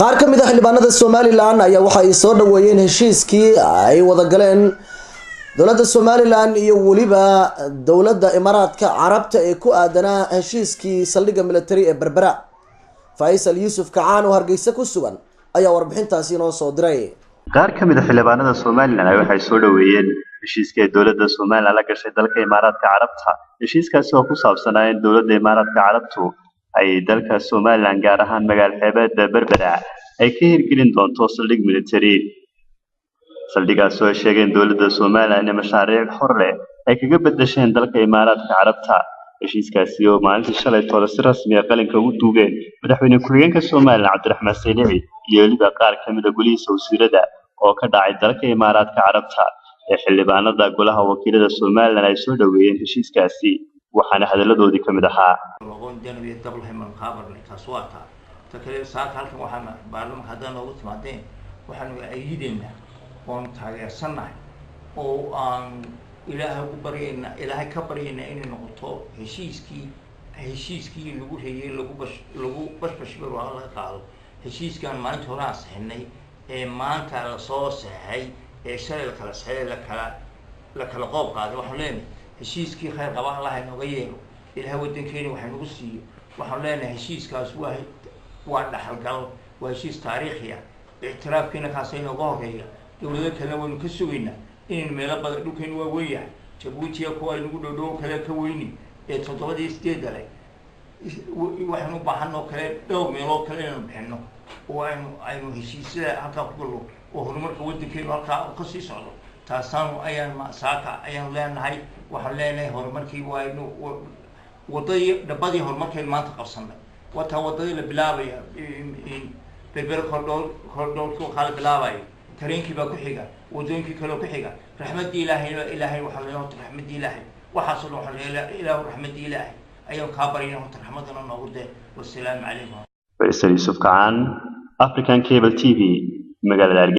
qaar ka mid ah xildhibaanada Somaliland ayaa waxa ay soo dhaweeyeen heshiiskii ay wada galeen dowladda Somaliland iyo waliba dowladda Imaaraadka Carabta ee ku aadanaa heshiiskii saldhigga military ee Berbera. Faisal Yusuf Kacaan oo Hargeysa ku sugan ayaa warbixintaasi inoo soo diray. qaar ka mid ah xildhibaanada Somaliland waxay soo dhaweeyeen heshiiska dowladda Somaliland la gashay dalka Imaaraadka Carabta. heshiiskaasi oo ku saabsanaa in dowladda Imaaraadka Carabtu ay dalka Somaliland gaar ahaan magaalada xeebta Berbera ay ka hirgelin doonto saldhig military. saldhigaas oo sheegeen dowladda Somaliland in mashaariic xor leh ay kaga bedesheen dalka Imaaraadka Carabta. heshiiskaasi oo maalintii shalay toole si rasmi ah qalinka ugu duugeen madaxweyne ku-xigeenka Somaliland Cabdiraxmaan Saynici iyo waliba qaar ka mid ah golihiisa wasiirada oo ka dhacay dalka Imaaraadka Carabta. xildhibaanada golaha wakiilada Somaliland ay soo dhaweeyeen heshiiskaasi waxaana hadaladoodii ka mid ahaa waxaanu ayideenna oon taageersanahay oo aan ilaahay ka baryayna inay noqoto heshiiskii lagu reeyay lagu bashbashbar waa laga qaado heshiiskan maalinta hore aan saxinay ee maanta la soo saxay ee shalay la kala saxay la kala qoob qaaday waxaan leenahay heshiiskii khayr qaba Allah inooga yeelo ilaahay wadankeena waxa nagu siiyo waxaan leenahay heshiiskaas waa dhaxalgal waa heshiis taariikhi ah اعترافنا كاسين وقاهية دولة كذا ونكسوينا إن ملا بدر دوكين وويا جبوتي أكوي نقول دو كذا كويني تطلع استيد عليه وإحنا بحنا كذا دو ملا كذا بحنا وإنه هشيس هكا كله وهرمر كود كين هكا قصيص على تاسانو أيام ما ساكا أيام لين هاي وحلينا هرمر كي وإنه وضي دبادي هرمر كي ما تقصنا وتوضي البلابي beber khordol ku xal bilaabay tareenkii baa ku xiga wadooyinkii kale ku xiga raxmadii ilaahay waxa la yiraahdo raxmadii ilaahay waxa soo loo xaleelay ilaahu raxmadii ilaahay ayuu ka bariyay raxmadana noogu dee wassalaamu calaykum. Faisal Yusuf Kacaan, African Cable TV, magaalada